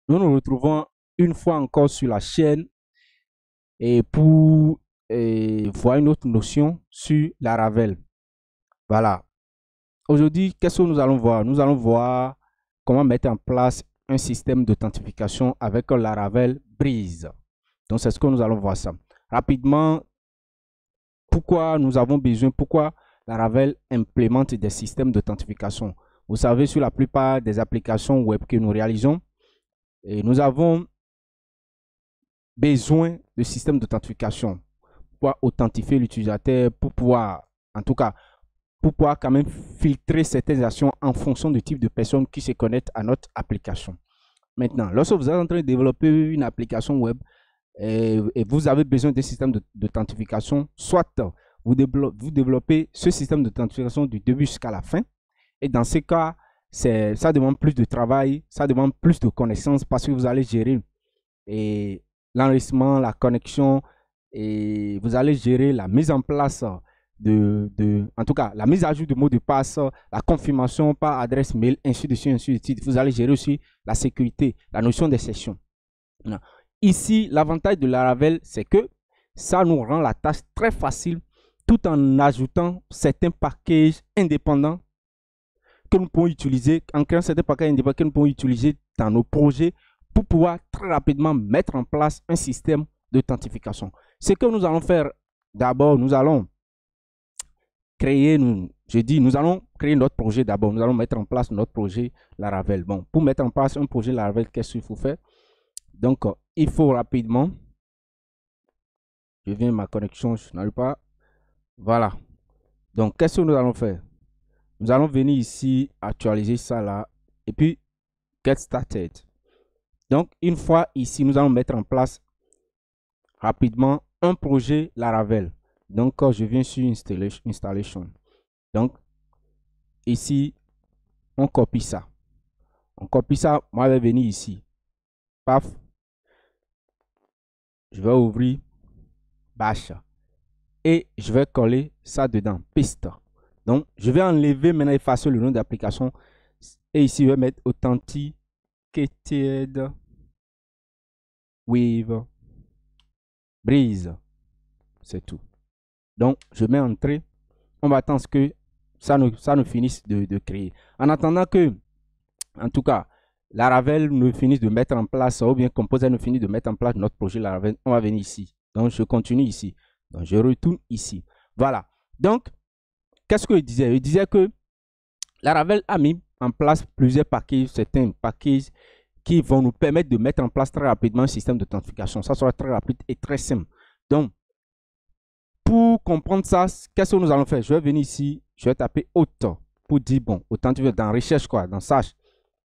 Nous nous retrouvons une fois encore sur la chaîne et pour voir une autre notion sur Laravel. Voilà. Aujourd'hui, qu'est-ce que nous allons voir? Nous allons voir comment mettre en place un système d'authentification avec un Laravel Breeze. Donc, c'est ce que nous allons voir ça. Rapidement, pourquoi nous avons besoin, pourquoi Laravel implémente des systèmes d'authentification? Vous savez, sur la plupart des applications web que nous réalisons, et nous avons besoin de systèmes d'authentification pour authentifier l'utilisateur, pour pouvoir, en tout cas, pour pouvoir quand même filtrer certaines actions en fonction du type de personnes qui se connectent à notre application. Maintenant, lorsque vous êtes en train de développer une application web et vous avez besoin d'un système d'authentification, soit vous développez ce système d'authentification du début jusqu'à la fin. Et dans ce cas, ça demande plus de travail, ça demande plus de connaissances parce que vous allez gérer l'enregistrement, la connexion et vous allez gérer la mise en place en tout cas, la mise à jour de mot de passe, la confirmation par adresse mail, ainsi de suite, ainsi de suite. Vous allez gérer aussi la sécurité, la notion des sessions. Ici, l'avantage de Laravel, c'est que ça nous rend la tâche très facile tout en ajoutant certains packages indépendants que nous pouvons utiliser, en créant certains packages indépendants que nous pouvons utiliser dans nos projets pour pouvoir très rapidement mettre en place un système d'authentification. Ce que nous allons faire d'abord, nous allons créer, nous allons créer notre projet d'abord. Nous allons mettre en place notre projet Laravel. Bon, pour mettre en place un projet Laravel, qu'est-ce qu'il faut faire? Donc, il faut rapidement, je viens ma connexion, je n'arrive pas. Voilà. Donc, qu'est-ce que nous allons faire? Nous allons venir ici, actualiser ça là, et puis get started. Donc, une fois ici, nous allons mettre en place rapidement un projet Laravel. Donc, je viens sur installation. Donc, ici, on copie ça. On copie ça. Moi, je vais venir ici. Paf. Je vais ouvrir Bash. Et je vais coller ça dedans. Piste. Donc, je vais enlever maintenant, effacer le nom d'application. Et ici, je vais mettre Authenticated with Breeze. C'est tout. Donc, je mets entrée. On va attendre que ça nous finisse de créer. En attendant que, en tout cas, Laravel nous finisse de mettre en place, ou bien Composer nous finisse de mettre en place notre projet Laravel, on va venir ici. Donc, je continue ici. Donc, je retourne ici. Voilà. Donc, qu'est-ce qu'il disait? Il disait que Laravel a mis en place plusieurs packages, certains packages qui vont nous permettre de mettre en place très rapidement un système d'authentification. Ça sera très rapide et très simple. Donc, pour comprendre ça, qu'est-ce que nous allons faire? Je vais venir ici, je vais taper auto pour dire, bon, authentifier dans recherche, quoi, dans search.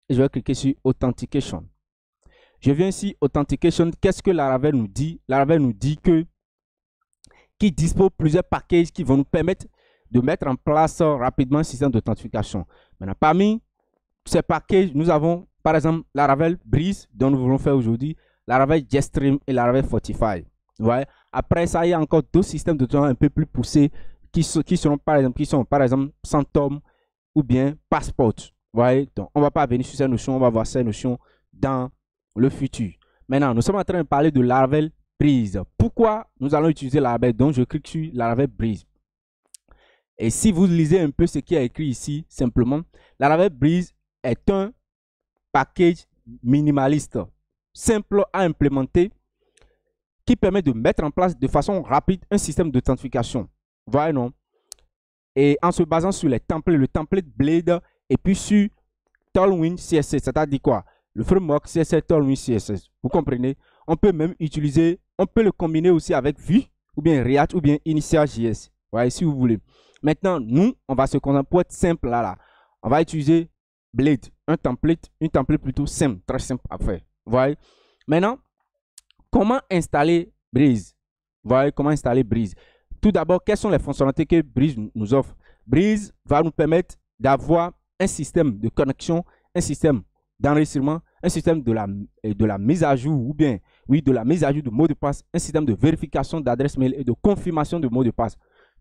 Et je vais cliquer sur Authentication. Je viens ici, Authentication. Qu'est-ce que Laravel nous dit? Laravel nous dit qu'il dispose de plusieurs packages qui vont nous permettre de mettre en place rapidement un système d'authentification. Maintenant, parmi ces packages, nous avons par exemple Laravel Breeze, dont nous voulons faire aujourd'hui, Laravel Jetstream et Laravel Fortify. Ouais. Après ça, il y a encore d'autres systèmes d'authentification un peu plus poussés qui sont par exemple Phantom ou bien Passport. Ouais. Donc, on ne va pas venir sur ces notions, on va voir ces notions dans le futur. Maintenant, nous sommes en train de parler de Laravel Breeze. Pourquoi nous allons utiliser Laravel? Donc, je clique sur Laravel Breeze. Et si vous lisez un peu ce qui est écrit ici, simplement, Laravel Breeze est un package minimaliste, simple à implémenter, qui permet de mettre en place de façon rapide un système d'authentification. Voilà, non? Et en se basant sur les templates, le template Blade et puis sur Tailwind CSS, c'est-à-dire quoi? Le framework CSS Tailwind CSS. Vous comprenez? On peut même utiliser, on peut le combiner aussi avec Vue ou bien React ou bien Initial.js. Voilà, si vous voulez. Maintenant, nous, on va se concentrer pour être simple là. On va utiliser Blade, une template plutôt simple, très simple à faire. Voilà. Maintenant, comment installer Breeze? Voilà, comment installer Breeze. Tout d'abord, quelles sont les fonctionnalités que Breeze nous offre? Breeze va nous permettre d'avoir un système de connexion, un système d'enregistrement, un système de la mise à jour ou bien, oui, de la mise à jour de mot de passe, un système de vérification d'adresse mail et de confirmation de mot de passe.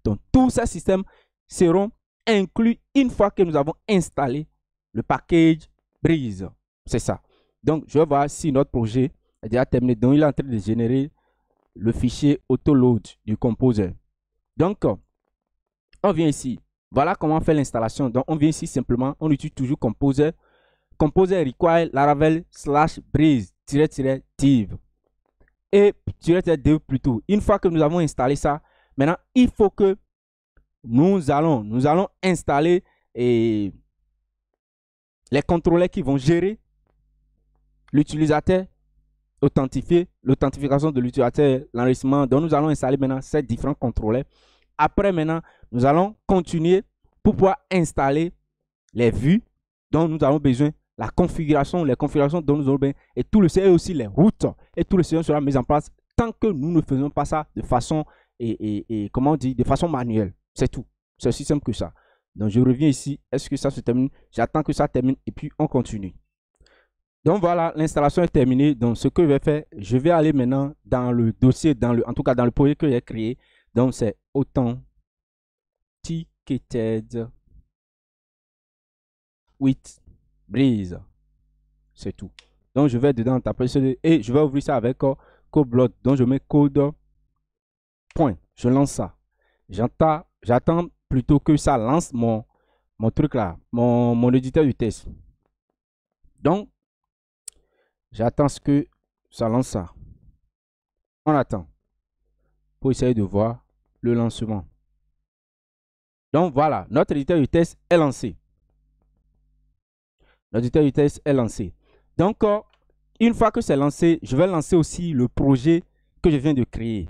Donc, tous ces systèmes seront inclus une fois que nous avons installé le package Breeze. C'est ça. Donc, je vais voir si notre projet est déjà terminé. Donc, il est en train de générer le fichier autoload du composer. Donc, on vient ici. Voilà comment on fait l'installation. Donc, on vient ici simplement. On utilise toujours composer. Composer require Laravel / breeze div. Et div plutôt. Une fois que nous avons installé ça, maintenant, il faut que nous allons installer les contrôleurs qui vont gérer l'utilisateur authentifié, l'authentification de l'utilisateur, l'enregistrement. Donc, nous allons installer maintenant ces différents contrôleurs. Après, maintenant, nous allons continuer pour pouvoir installer les vues dont nous avons besoin, la configuration, les configurations dont nous avons besoin, et tout le et aussi les routes, et tout le CE sera mis en place tant que nous ne faisons pas ça de façon, comment on dit, de façon manuelle. C'est tout. C'est aussi simple que ça. Donc, je reviens ici. Est-ce que ça se termine? J'attends que ça termine et puis on continue. Donc voilà, l'installation est terminée. Donc ce que je vais faire, je vais aller maintenant dans le dossier, en tout cas dans le projet que j'ai créé. Donc c'est Authenticated with Breeze. C'est tout. Donc je vais dedans taper et je vais ouvrir ça avec CodeBlock. Donc je mets code point. Je lance ça. J'attends plutôt que ça lance mon truc là, mon éditeur du test. Donc j'attends ce que ça lance ça. On attend pour essayer de voir le lancement. Donc voilà, notre éditeur du test est lancé. Notre éditeur du test est lancé. Donc, une fois que c'est lancé, je vais lancer aussi le projet que je viens de créer.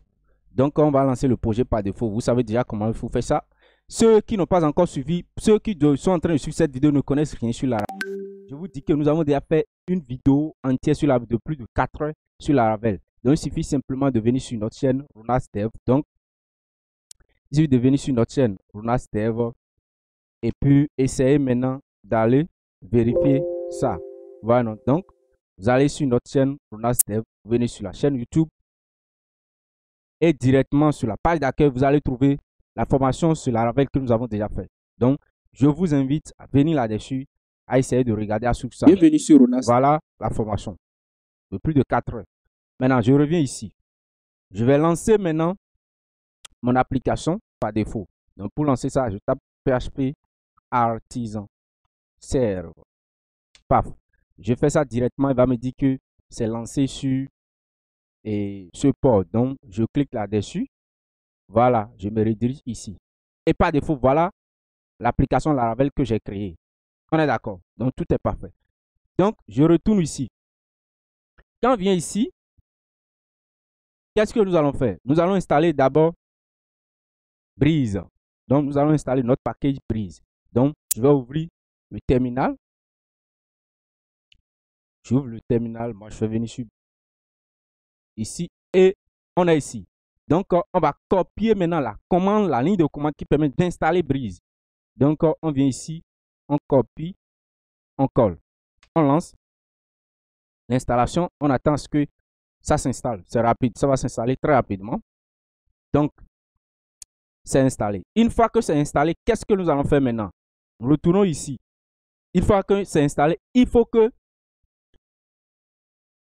Donc, on va lancer le projet par défaut. Vous savez déjà comment il faut faire ça. Ceux qui n'ont pas encore suivi, ceux qui sont en train de suivre cette vidéo ne connaissent rien sur Laravel. Je vous dis que nous avons déjà fait une vidéo entière sur de plus de 4 heures sur Laravel. Donc, il suffit simplement de venir sur notre chaîne Runas Dev. Donc, il suffit de venir sur notre chaîne Runas Dev et puis essayez maintenant d'aller vérifier ça. Voilà. Donc, vous allez sur notre chaîne Runas Dev, venez sur la chaîne YouTube et directement sur la page d'accueil, vous allez trouver la formation sur Laravel que nous avons déjà fait. Donc, je vous invite à venir là-dessus, à essayer de regarder à sur ça. Bienvenue sur Runas. Voilà la formation de plus de 4 heures. Maintenant, je reviens ici. Je vais lancer maintenant mon application par défaut. Donc, pour lancer ça, je tape PHP artisan serve. Paf. Je fais ça directement. Il va me dire que c'est lancé sur ce port. Donc, je clique là-dessus. Voilà. Je me redirige ici. Et par défaut, voilà l'application Laravel que j'ai créée. On est d'accord. Donc, tout est parfait. Donc, je retourne ici. Quand on vient ici, qu'est-ce que nous allons faire? Nous allons installer d'abord Breeze. Donc, nous allons installer notre package Breeze. Donc, je vais ouvrir le terminal. J'ouvre le terminal. Moi, je vais venir sur ici et on est ici. Donc, on va copier maintenant la commande, la ligne de commande qui permet d'installer Breeze. Donc, on vient ici, on copie, on colle. On lance l'installation. On attend ce que ça s'installe. C'est rapide. Ça va s'installer très rapidement. Donc, c'est installé. Une fois que c'est installé, qu'est-ce que nous allons faire maintenant? Retournons ici. Une fois que c'est installé, il faut que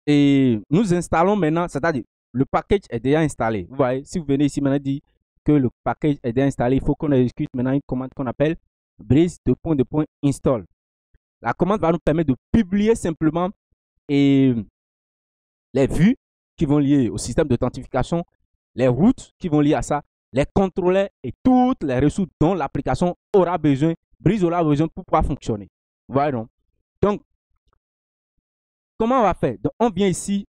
nous installons maintenant, c'est-à-dire le package est déjà installé. Vous voyez, si vous venez ici maintenant dire que le package est déjà installé, il faut qu'on exécute maintenant une commande qu'on appelle breeze install. La commande va nous permettre de publier simplement les vues qui vont lier au système d'authentification, les routes qui vont lier à ça, les contrôleurs et toutes les ressources dont l'application aura besoin, Breeze aura besoin pour pouvoir fonctionner. Vous voyez donc? Donc, comment on va faire? Donc, on vient ici,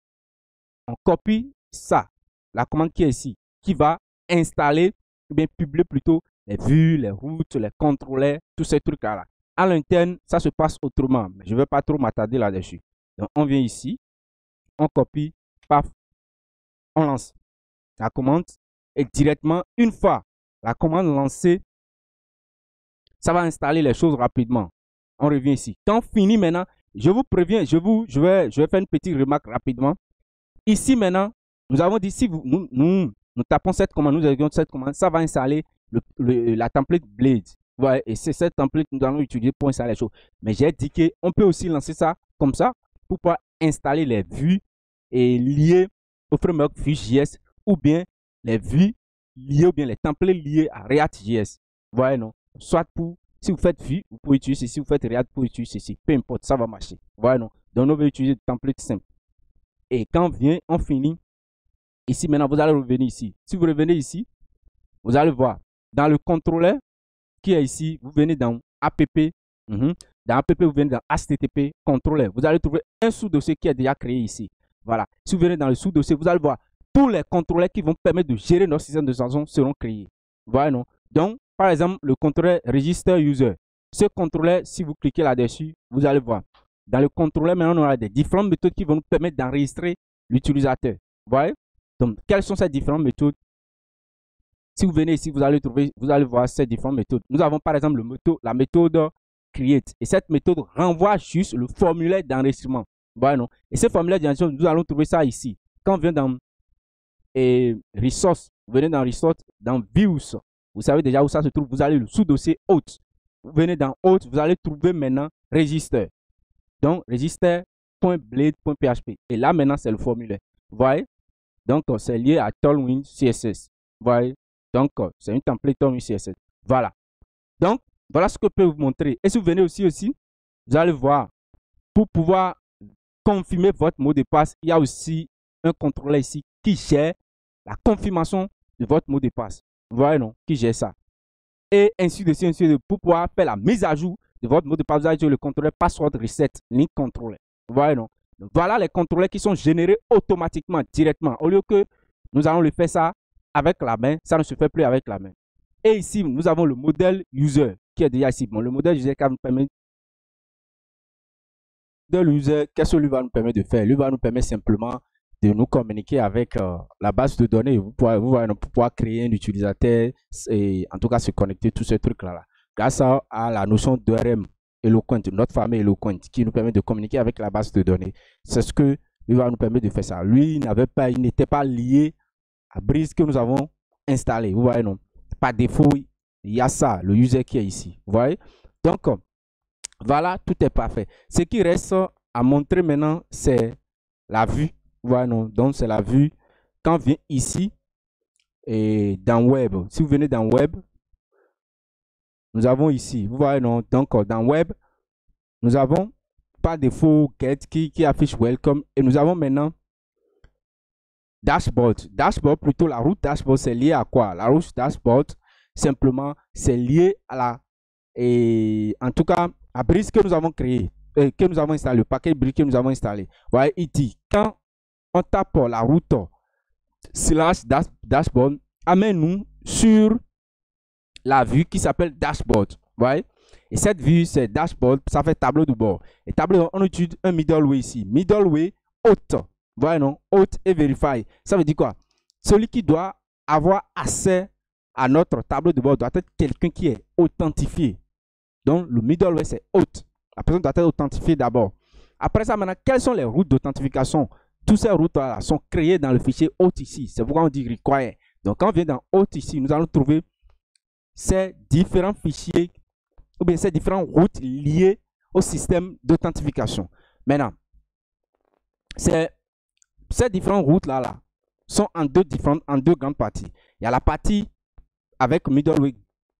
on copie ça, la commande qui est ici, qui va installer, ou bien publier plutôt les vues, les routes, les contrôleurs, tous ces trucs-là. À l'interne, ça se passe autrement, mais je ne vais pas trop m'attarder là-dessus. Donc, on vient ici, on copie, paf, on lance la commande et directement, une fois la commande lancée, ça va installer les choses rapidement. On revient ici. Quand on finit maintenant, je vous préviens, je vais faire une petite remarque rapidement. Ici maintenant, nous avons dit si nous tapons cette commande, nous exécutons cette commande, ça va installer la template Blade. Ouais, et c'est cette template que nous allons utiliser pour installer les choses. Mais j'ai dit qu'on peut aussi lancer ça comme ça pour pouvoir installer les vues et liées au framework Vue.js ou bien les vues liées ou bien les templates liés à React.js. Vous voyez, non? Soit pour, si vous faites Vue, vous pouvez utiliser ceci, si vous faites React, vous pouvez utiliser ceci. Peu importe, ça va marcher. Vous voyez, non? Donc, on va utiliser des templates simples. Et quand on vient, on finit. Ici, maintenant, vous allez revenir ici. Si vous revenez ici, vous allez voir, dans le contrôleur qui est ici, vous venez dans app. Dans app, vous venez dans http contrôleur. Vous allez trouver un sous-dossier qui est déjà créé ici. Voilà. Si vous venez dans le sous-dossier, vous allez voir tous les contrôleurs qui vont permettre de gérer notre système de transaction seront créés. Voilà, non? Donc, par exemple, le contrôleur register user. Ce contrôleur, si vous cliquez là-dessus, vous allez voir. Dans le contrôleur, maintenant, on aura des différentes méthodes qui vont nous permettre d'enregistrer l'utilisateur. Vous voyez? Donc, quelles sont ces différentes méthodes? Si vous venez ici, vous allez voir ces différentes méthodes. Nous avons par exemple la méthode create. Et cette méthode renvoie juste le formulaire d'enregistrement. Voilà, non? Et ce formulaire d'enregistrement, nous allons trouver ça ici. Quand on vient dans Resource, vous venez dans Resource, dans Views, vous savez déjà où ça se trouve. Vous allez le sous-dossier Auth. Vous venez dans Auth, vous allez trouver maintenant Register. Donc, register.blade.php. Et là, maintenant, c'est le formulaire. Vous voyez? Donc, c'est lié à Tailwind CSS. Vous voyez? Donc, c'est une template Tailwind CSS. Voilà. Donc, voilà ce que je peux vous montrer. Et si vous venez aussi, vous allez voir, pour pouvoir confirmer votre mot de passe, il y a aussi un contrôleur ici qui gère la confirmation de votre mot de passe. Vous voyez, non? Qui gère ça. Et ainsi de suite, pour pouvoir faire la mise à jour de votre mot de passe, vous allez utiliser le contrôleur password reset link controller. Vous voyez, non? Donc, voilà les contrôleurs qui sont générés automatiquement, directement. Au lieu que nous allons le faire ça avec la main, ça ne se fait plus avec la main. Et ici, nous avons le modèle user qui est déjà ici. Bon, le modèle user qui nous permet qu'est-ce que lui va nous permettre de faire? Lui va nous permettre simplement de nous communiquer avec la base de données. Vous pouvez pouvoir créer un utilisateur et en tout cas se connecter, tous ces trucs-là. Grâce à la notion d'ORM Eloquent, notre famille Eloquent, qui nous permet de communiquer avec la base de données. C'est ce que lui va nous permettre de faire ça. Lui, il n'était pas lié à Breeze que nous avons installé. Vous voyez, non? Par défaut, il y a ça, le user qui est ici. Vous voyez? Donc, voilà, tout est parfait. Ce qui reste à montrer maintenant, c'est la vue. Vous voyez, non? Donc, c'est la vue. Quand on vient ici, et dans Web, si vous venez dans Web, nous avons ici, vous voyez, non? Donc, dans Web, nous avons par défaut Get qui affiche Welcome. Et nous avons maintenant Dashboard. Dashboard, plutôt la route dashboard, c'est lié à quoi? La route dashboard, simplement, c'est lié à la, et en tout cas, à Breeze que nous avons créé, que nous avons installé, le paquet Breeze que nous avons installé. Vous voyez, il dit, quand on tape la route / dashboard, amène-nous sur la vue qui s'appelle dashboard. Vous voyez? Et cette vue, c'est dashboard, ça fait tableau de bord. Et tableau, on utilise un middleware ici. Middleware, Auth. Vous voyez, non? Auth et verify. Ça veut dire quoi? Celui qui doit avoir accès à notre tableau de bord doit être quelqu'un qui est authentifié. Donc, le middleware, c'est Auth. La personne doit être authentifiée d'abord. Après ça, maintenant, quelles sont les routes d'authentification? Toutes ces routes-là sont créées dans le fichier Auth ici. C'est pourquoi on dit require. Donc, quand on vient dans Auth ici, nous allons trouver ces différents fichiers ou bien ces différentes routes liées au système d'authentification. Maintenant, ces différentes routes-là sont en deux grandes parties. Il y a la partie avec middleware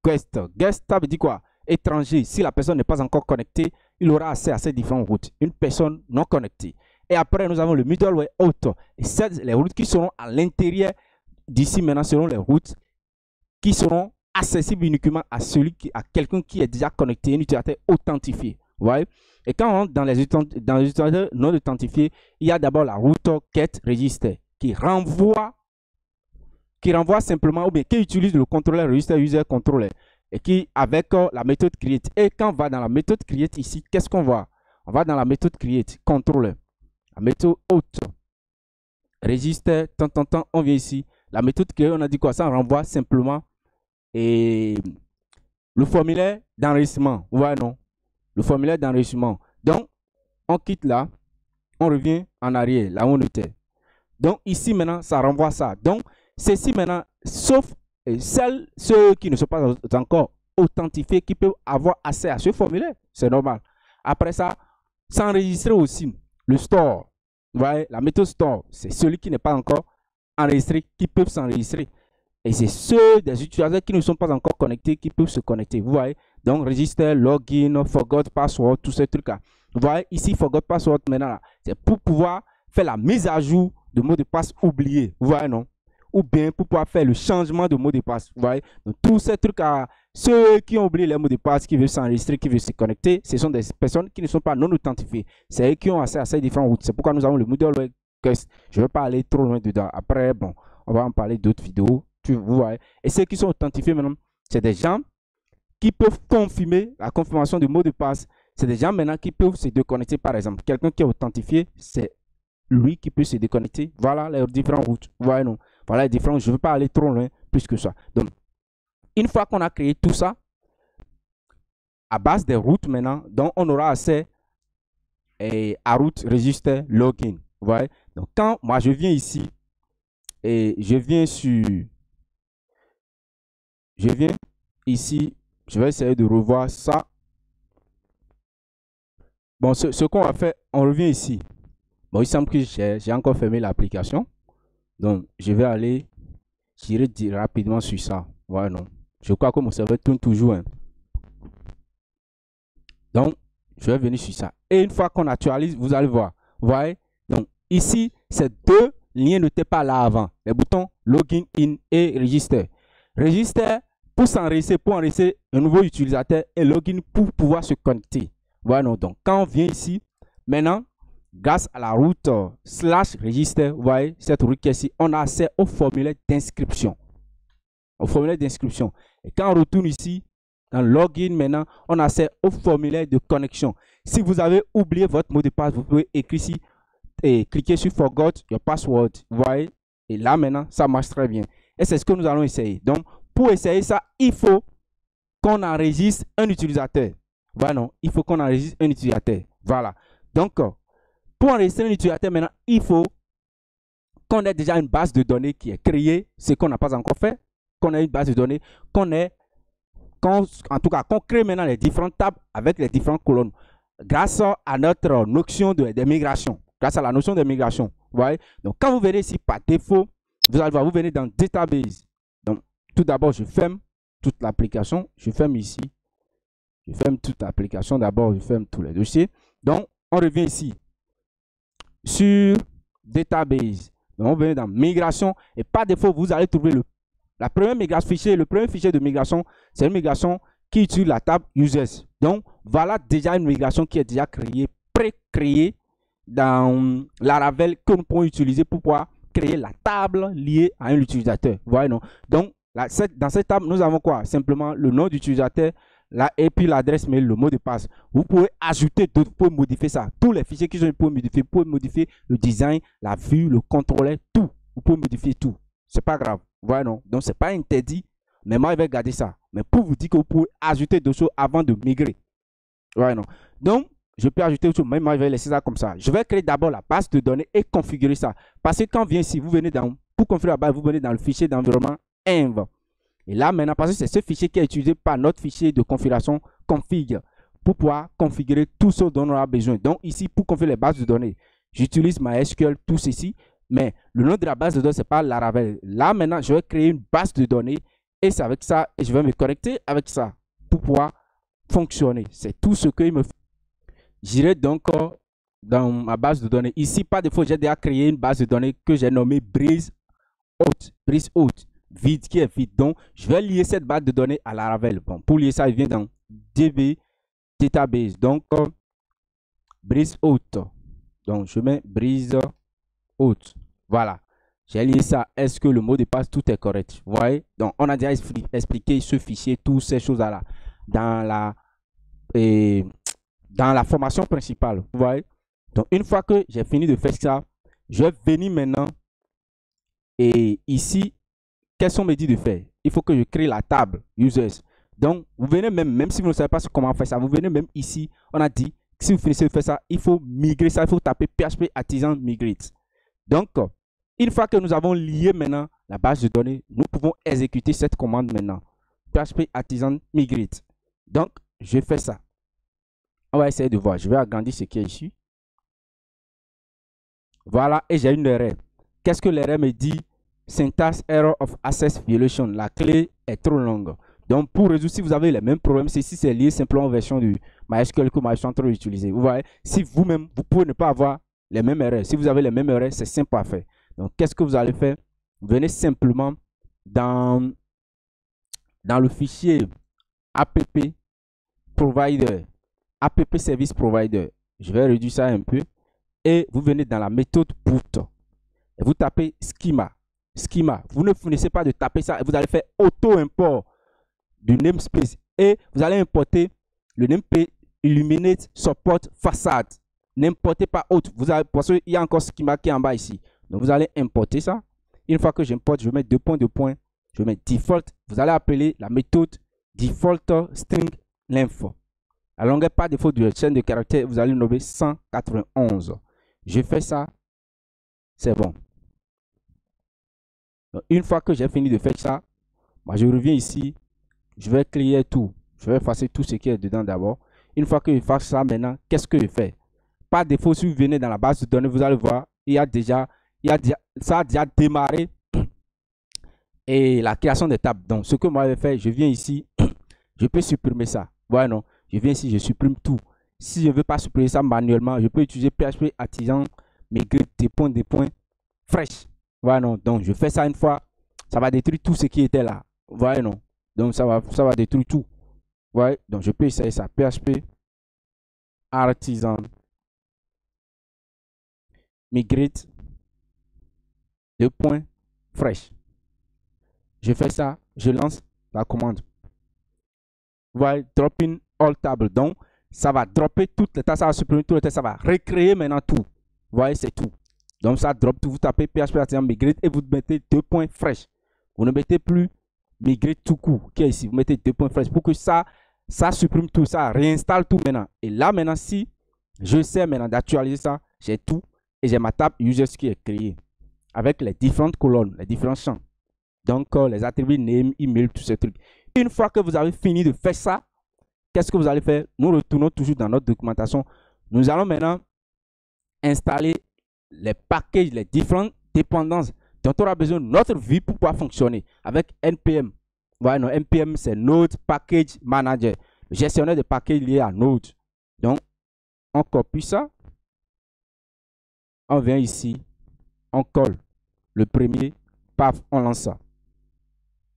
guest. Guest, ça veut dire quoi? Étranger. Si la personne n'est pas encore connectée, il aura accès à ces différentes routes. Une personne non connectée. Et après, nous avons le middleware Auth. Et les routes qui seront à l'intérieur d'ici maintenant seront les routes qui seront accessibles uniquement à quelqu'un qui est déjà connecté, un utilisateur authentifié. Vous voyez? Et quand on rentre dans les utilisateurs non authentifiés, il y a d'abord la route get register qui renvoie simplement, ou bien qui utilise le contrôleur register user controller et qui avec la méthode create. Et quand on va dans la méthode create ici, qu'est-ce qu'on voit? On va dans la méthode create controller, la méthode Auth register, on vient ici. La méthode create, on a dit quoi? Ça renvoie simplement et le formulaire d'enregistrement. Vous voyez, non? Le formulaire d'enregistrement. Donc, on quitte là, on revient en arrière, là où on était. Donc, ici maintenant, ça renvoie ça. Donc, ceci maintenant, sauf ceux qui ne sont pas encore authentifiés, qui peuvent avoir accès à ce formulaire. C'est normal. Après ça, s'enregistrer aussi le store. Vous voyez, la méthode store, c'est celui qui n'est pas encore enregistré, qui peuvent s'enregistrer. Et c'est ceux des utilisateurs qui ne sont pas encore connectés qui peuvent se connecter. Vous voyez, donc register, login, forgot password, tous ces trucs-là. Vous voyez, ici, forgot password, maintenant, c'est pour pouvoir faire la mise à jour de mot de passe oublié. Vous voyez, non? Ou bien pour pouvoir faire le changement de mot de passe. Vous voyez, donc tous ces trucs-là, ceux qui ont oublié les mots de passe, qui veulent s'enregistrer, qui veulent se connecter, ce sont des personnes qui ne sont pas non authentifiées. C'est eux qui ont accès à ces différentes routes. C'est pourquoi nous avons le middleware guest. Je ne vais pas aller trop loin dedans. Après, bon, on va en parler d'autres vidéos. Vous voyez. Et ceux qui sont authentifiés maintenant, c'est des gens qui peuvent confirmer la confirmation du mot de passe. C'est des gens maintenant qui peuvent se déconnecter, par exemple. Quelqu'un qui est authentifié, c'est lui qui peut se déconnecter. Voilà les différentes routes. Vous voyez, non? Voilà les différentes. Je ne veux pas aller trop loin plus que ça. Donc, une fois qu'on a créé tout ça, à base des routes maintenant, donc on aura accès à route register login. Vous voyez? Donc, quand moi je viens ici et je viens ici, je vais essayer de revoir ça. Bon, ce qu'on va faire, on revient ici. Bon, il semble que j'ai encore fermé l'application. Donc, je vais aller tirer rapidement sur ça. Ouais, non. Je crois que mon serveur tourne toujours. Hein. Donc, je vais venir sur ça. Et une fois qu'on actualise, vous allez voir. Vous voyez? Donc, ici, ces deux liens n'étaient pas là avant. Les boutons Login In et Register. Register pour s'enregistrer, pour enregistrer un nouveau utilisateur et Login pour pouvoir se connecter. Voilà, donc quand on vient ici, maintenant, grâce à la route /register, vous voyez, cette route qui est ici, on a accès au formulaire d'inscription. Au formulaire d'inscription. Et quand on retourne ici, dans Login, maintenant, on a accès au formulaire de connexion. Si vous avez oublié votre mot de passe, vous pouvez écrire ici et cliquer sur Forgot your password. Vous voyez, et là, maintenant, ça marche très bien. Et c'est ce que nous allons essayer. Donc, pour essayer ça, il faut qu'on enregistre un utilisateur. Voilà, non, il faut qu'on enregistre un utilisateur. Voilà. Donc, pour enregistrer un utilisateur, maintenant, il faut qu'on ait déjà une base de données qui est créée, ce qu'on n'a pas encore fait, qu'on ait une base de données, en tout cas, qu'on crée maintenant les différentes tables avec les différentes colonnes grâce à notre notion de migration. Grâce à la notion de migration. Vous voyez? Donc, quand vous venez ici par défaut, vous allez voir, vous venez dans Database. Donc, tout d'abord, je ferme toute l'application. Je ferme ici. Je ferme toute l'application. D'abord, je ferme tous les dossiers. Donc, on revient ici sur Database. Donc, on vient dans Migration. Et par défaut, vous allez trouver le premier fichier de migration. C'est une migration qui utilise la table Users. Donc, voilà déjà une migration qui est déjà créée, pré-créée dans Laravel que nous pouvons utiliser pour pouvoir créer la table liée à un utilisateur. Vous voyez, non? Donc, dans cette table, nous avons quoi? Simplement le nom d'utilisateur, et puis l'adresse mail, le mot de passe. Vous pouvez ajouter d'autres, vous pouvez modifier ça. Tous les fichiers qui sont, vous pouvez modifier le design, la vue, le contrôleur, tout. Vous pouvez modifier tout. C'est pas grave. Vous voyez, non? Donc, c'est pas interdit. Mais moi, je vais garder ça. Mais pour vous dire que vous pouvez ajouter d'autres choses avant de migrer. Vous voyez, non? Donc, je peux ajouter autre chose. Même moi, je vais laisser ça comme ça. Je vais créer d'abord la base de données et configurer ça. Parce que quand on vient ici, vous venez pour configurer la base, vous venez dans le fichier d'environnement env. Et là, maintenant, parce que c'est ce fichier qui est utilisé par notre fichier de configuration config pour pouvoir configurer tout ce dont on aura besoin. Donc, ici, pour configurer les bases de données, j'utilise MySQL, tout ceci. Mais le nom de la base de données, ce n'est pas Laravel. Là, maintenant, je vais créer une base de données et c'est avec ça, et je vais me connecter avec ça pour pouvoir fonctionner. C'est tout ce qu'il me faut. J'irai donc dans ma base de données. Ici, par défaut, j'ai déjà créé une base de données que j'ai nommée Breeze Haute, vide, qui est vide. Donc, je vais lier cette base de données à Laravel. Bon, pour lier ça, je viens dans DB Database. Donc, Breeze Haute. Donc, je mets Breeze Haute. Voilà. J'ai lié ça. Est-ce que le mot de passe, tout est correct? Vous voyez? Donc, on a déjà expliqué ce fichier, toutes ces choses-là dans la formation principale. Vous voyez? Donc, une fois que j'ai fini de faire ça, je vais venir maintenant. Et ici, qu'est-ce qu'on me dit de faire? Il faut que je crée la table Users. Donc, vous venez même si vous ne savez pas comment faire ça, vous venez même ici. On a dit que si vous finissez de faire ça, il faut migrer ça. Il faut taper PHP artisan migrate. Donc, une fois que nous avons lié maintenant la base de données, nous pouvons exécuter cette commande maintenant. PHP artisan migrate. Donc, je fais ça. On va essayer de voir. Je vais agrandir ce qui est ici. Voilà, et j'ai une erreur. Qu'est-ce que l'erreur me dit? Syntax error of access violation. La clé est trop longue. Donc, pour résoudre, si vous avez les mêmes problèmes, c'est si c'est lié simplement aux versions du MySQL que moi je suis en train d'utiliser. Vous voyez, si vous-même, vous pouvez ne pas avoir les mêmes erreurs. Si vous avez les mêmes erreurs, c'est simple à faire. Donc, qu'est-ce que vous allez faire? Venez simplement dans le fichier app provider, app service provider. Je vais réduire ça un peu. Et vous venez dans la méthode put. Et vous tapez schema. Schema. Vous ne finissez pas de taper ça. Et vous allez faire auto-import du namespace. Et vous allez importer le namespace Illuminate Support Facade. N'importez pas autre. Vous allez, parce qu'il y a encore schema qui est en bas ici. Donc vous allez importer ça. Une fois que j'importe, je mets deux points. Je mets default. Vous allez appeler la méthode default string length. La longueur par défaut de la chaîne de caractères, vous allez nommer 191. Je fais ça. C'est bon. Donc, une fois que j'ai fini de faire ça, moi, je reviens ici. Je vais clear tout. Je vais effacer tout ce qui est dedans d'abord. Une fois que je fasse ça maintenant, qu'est-ce que je fais? Par défaut, si vous venez dans la base de données, vous allez voir, ça a déjà démarré et la création des tables. Donc, ce que moi je vais faire, je viens ici, je peux supprimer ça. Ouais, non, je viens ici, je supprime tout. Si je ne veux pas supprimer ça manuellement, je peux utiliser PHP artisan migrate des points fresh. Ouais, non, donc je fais ça une fois, ça va détruire tout ce qui était là. Ouais, non, donc ça va détruire tout. Ouais, donc je peux essayer ça. PHP artisan migrate deux points fresh. Je fais ça, je lance la commande. Voilà, drop in all table. Donc, ça va dropper toutes les tasses, ça va supprimer toutes les tasses, ça va recréer maintenant tout. Vous voyez, c'est tout. Donc, ça drop tout. Vous tapez PHP artisan migrate et vous mettez deux points fresh. Vous ne mettez plus migrate tout court qui est ici. Vous mettez deux points fresh pour que ça supprime tout, ça réinstalle tout maintenant. Et là, maintenant, si je sais maintenant d'actualiser ça, j'ai tout et j'ai ma table users qui est créée avec les différentes colonnes, les différents champs. Donc, les attributs name, email, tous ces trucs. Une fois que vous avez fini de faire ça, qu'est-ce que vous allez faire? Nous retournons toujours dans notre documentation. Nous allons maintenant installer les packages, les différentes dépendances dont on aura besoin de notre vie pour pouvoir fonctionner avec NPM. Voilà, non, NPM, c'est Node Package Manager, le gestionnaire de packages liés à Node. Donc, on copie ça. On vient ici, on colle le premier, paf, on lance ça.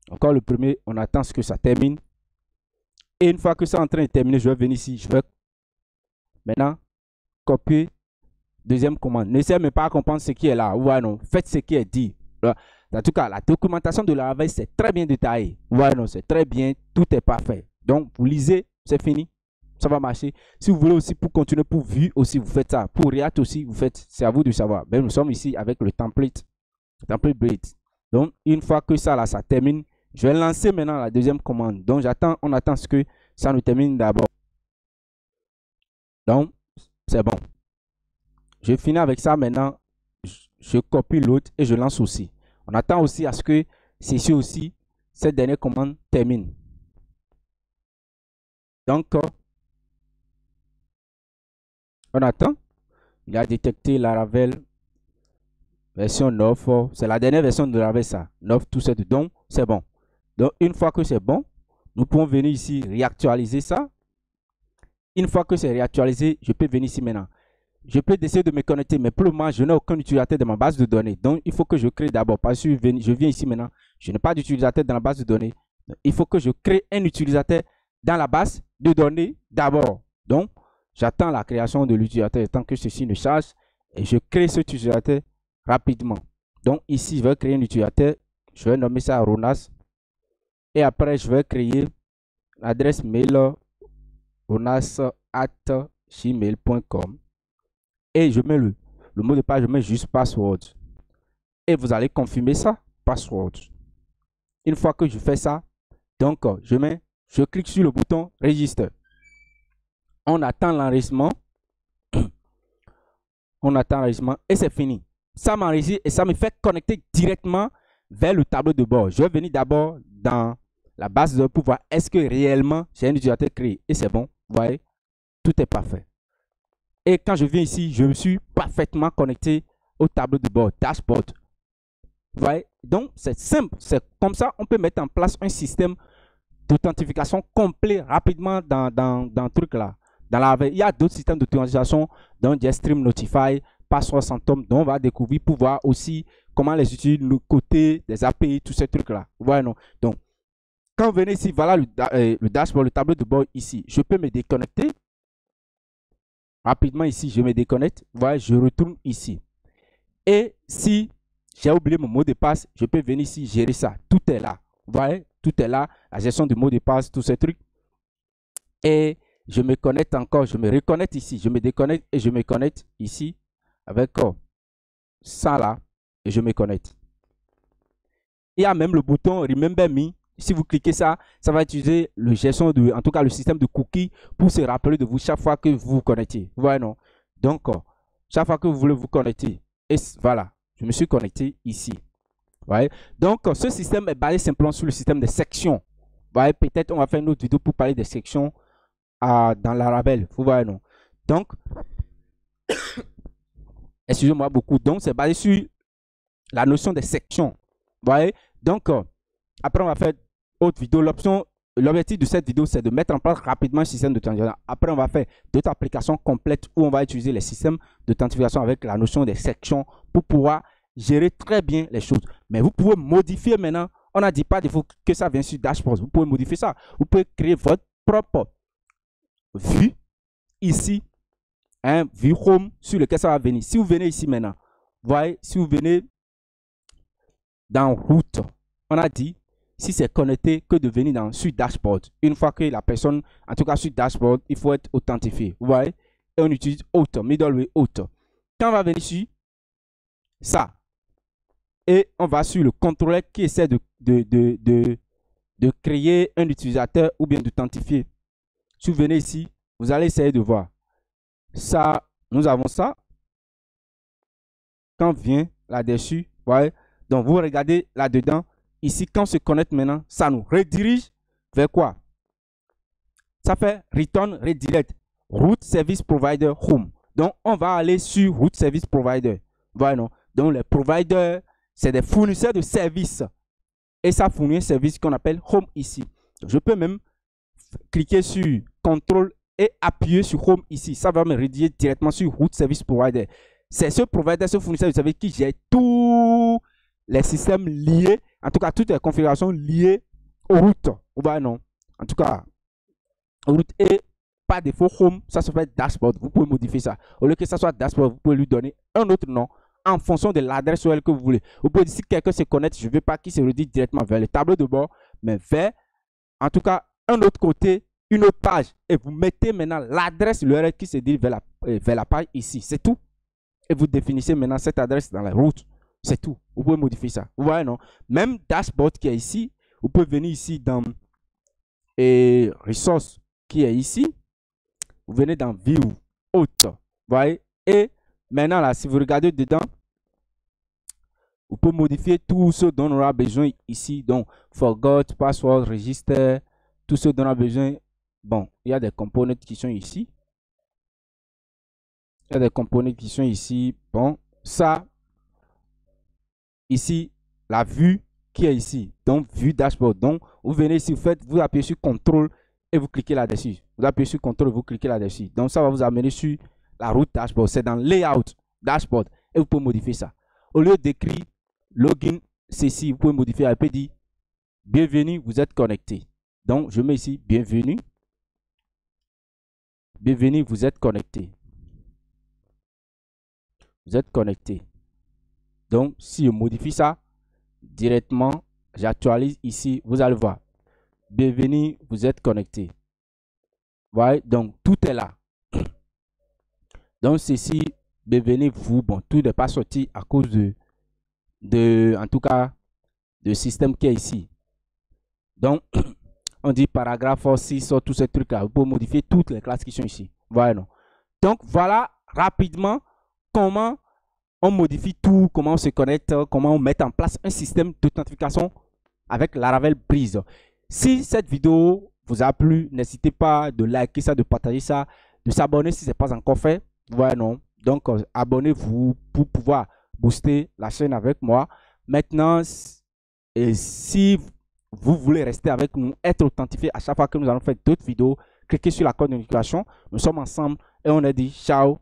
Encore le premier, on attend ce que ça termine. Et une fois que ça est en train de terminer, je vais venir ici. Je vais maintenant copier deuxième commande. N'essayez même pas à comprendre ce qui est là. Ouais, non. Faites ce qui est dit. En tout cas, la documentation de la veille, c'est très bien détaillé. Ouais, non, c'est très bien. Tout est parfait. Donc, vous lisez, c'est fini. Ça va marcher. Si vous voulez aussi, pour continuer, pour Vue aussi, vous faites ça. Pour React aussi, vous faites. C'est à vous de savoir. Mais nous sommes ici avec le template build. Donc, une fois que ça, là, ça termine, je vais lancer maintenant la deuxième commande. Donc, on attend ce que ça nous termine d'abord. Donc, c'est bon. Je finis avec ça maintenant. Je copie l'autre et je lance aussi. On attend aussi à ce que ceci aussi, cette dernière commande termine. Donc, on attend. Il a détecté la Laravel version 9. C'est la dernière version de Laravel, ça. 9, tout ça. Donc, c'est bon. Donc, une fois que c'est bon, nous pouvons venir ici réactualiser ça. Une fois que c'est réactualisé, je peux venir ici maintenant. Je peux essayer de me connecter, mais pour le moment, je n'ai aucun utilisateur dans ma base de données. Donc, il faut que je crée d'abord. Parce que je viens ici maintenant, je n'ai pas d'utilisateur dans la base de données. Il faut que je crée un utilisateur dans la base de données d'abord. Donc, j'attends la création de l'utilisateur tant que ceci ne charge et je crée cet utilisateur rapidement. Donc, ici, je vais créer un utilisateur. Je vais nommer ça Ronas. Et après, je vais créer l'adresse mail ronas@gmail.com. Et je mets le mot de passe, je mets juste password. Et vous allez confirmer ça, password. Une fois que je fais ça, donc je clique sur le bouton register. On attend l'enregistrement. On attend l'enregistrement et c'est fini. Ça m'enregistre et ça me fait connecter directement vers le tableau de bord. Je vais venir d'abord dans la base de données pour voir est-ce que réellement j'ai un utilisateur créé. Et c'est bon, vous voyez, tout est parfait. Et quand je viens ici, je me suis parfaitement connecté au tableau de bord, dashboard. Vous voyez? Donc, c'est simple. C'est comme ça, on peut mettre en place un système d'authentification complet rapidement dans le truc là. Il y a d'autres systèmes d'authentification, dont Jetstream, Notify, Password Phantom, dont on va découvrir pour voir aussi comment les utiliser le côté des API, tous ces trucs là. Vous voyez, non? Donc, quand vous venez ici, voilà le dashboard, le tableau de bord ici. Je peux me déconnecter. Rapidement ici, je me déconnecte. Vous voyez, je retourne ici. Et si j'ai oublié mon mot de passe, je peux venir ici gérer ça. Tout est là. Vous voyez, tout est là. La gestion du mot de passe, tous ces trucs. Et je me connecte encore. Je me reconnecte ici. Je me déconnecte et je me connecte ici avec ça là. Et je me connecte. Il y a même le bouton Remember Me. Si vous cliquez ça, ça va utiliser le gestion de, en tout cas le système de cookies pour se rappeler de vous chaque fois que vous vous connectez. Vous voyez, non? Donc, chaque fois que vous voulez vous connecter, et voilà, je me suis connecté ici. Vous voyez? Donc, ce système est basé simplement sur le système de sections. Vous voyez, peut-être on va faire une autre vidéo pour parler des sections dans Laravel. Vous voyez, non? Donc, excusez-moi beaucoup. Donc, c'est basé sur la notion des sections. Vous voyez? Donc, après, on va faire autre vidéo. L'objectif de cette vidéo, c'est de mettre en place rapidement un système d'authentification. Après, on va faire d'autres applications complètes où on va utiliser les systèmes d'authentification avec la notion des sections pour pouvoir gérer très bien les choses. Mais vous pouvez modifier maintenant. On n'a dit pas que ça vient sur Dashboard. Vous pouvez modifier ça. Vous pouvez créer votre propre vue ici. Vue Home sur lequel ça va venir. Si vous venez ici maintenant, vous voyez, si vous venez dans route, on a dit si c'est connecté que de venir sur dashboard. Une fois que la personne, en tout cas sur dashboard, il faut être authentifié. Vous voyez? Et on utilise autre, middleware autre. Quand on va venir sur ça, et on va sur le contrôleur qui essaie de créer un utilisateur ou bien d'authentifier. Si vous venez ici, vous allez essayer de voir. Ça, nous avons ça. Quand on vient là-dessus, vous voyez? Donc, vous regardez là-dedans. Ici, quand on se connecte maintenant, ça nous redirige vers quoi? Ça fait Return Redirect, Root Service Provider Home. Donc, on va aller sur Root Service Provider. Voilà, non? Donc, les providers, c'est des fournisseurs de services. Et ça fournit un service qu'on appelle Home ici. Donc, je peux même cliquer sur Contrôle et appuyer sur Home ici. Ça va me rediriger directement sur Root Service Provider. C'est ce provider, ce fournisseur de services qui gère tous les systèmes liés, en tout cas toutes les configurations liées aux routes. Ou bien non. En tout cas, route et par défaut Home, ça se fait Dashboard. Vous pouvez modifier ça. Au lieu que ça soit Dashboard, vous pouvez lui donner un autre nom en fonction de l'adresse URL que vous voulez. Vous pouvez dire si quelqu'un se connecte, je ne veux pas qu'il se redirige directement vers le tableau de bord, mais vers, en tout cas, un autre côté, une autre page. Et vous mettez maintenant l'adresse URL qui se dirige vers la page ici. C'est tout. Et vous définissez maintenant cette adresse dans la route. C'est tout. Vous pouvez modifier ça. Vous voyez, non? Même dashboard qui est ici, vous pouvez venir ici dans Resources qui est ici. Vous venez dans View, Autre. Vous voyez? Et maintenant, là, si vous regardez dedans, vous pouvez modifier tout ce dont on aura besoin ici. Donc, Forgot, Password, Register, tout ce dont on a besoin. Bon, il y a des components qui sont ici. Il y a des components qui sont ici. Bon, ça, ici, la vue qui est ici. Donc, vue dashboard. Donc, vous venez ici, vous appuyez sur CTRL et vous cliquez là-dessus. Vous appuyez sur CTRL et vous cliquez là-dessus. Donc, ça va vous amener sur la route dashboard. C'est dans Layout dashboard. Et vous pouvez modifier ça. Au lieu d'écrire Login, c'est ici. Vous pouvez modifier. Elle peut dire Bienvenue, vous êtes connecté. Donc, je mets ici Bienvenue. Bienvenue, vous êtes connecté. Vous êtes connecté. Donc, si je modifie ça directement, j'actualise ici, vous allez voir. Bienvenue, vous êtes connecté. Voyez, donc tout est là. Donc, ceci, bienvenue, vous, bon, tout n'est pas sorti à cause en tout cas, de système qui est ici. Donc, on dit paragraphe 6, tous ces trucs-là. Vous pouvez modifier toutes les classes qui sont ici. Voilà, non. Donc, voilà rapidement comment on modifie tout, comment on se connecte, comment on met en place un système d'authentification avec Laravel Breeze. Si cette vidéo vous a plu, n'hésitez pas de liker ça, de partager ça, de s'abonner si ce n'est pas encore fait. Voilà, non. Donc, abonnez-vous pour pouvoir booster la chaîne avec moi. Maintenant, et si vous voulez rester avec nous, être authentifié à chaque fois que nous allons faire d'autres vidéos, cliquez sur la code de notification. Nous sommes ensemble et on a dit ciao.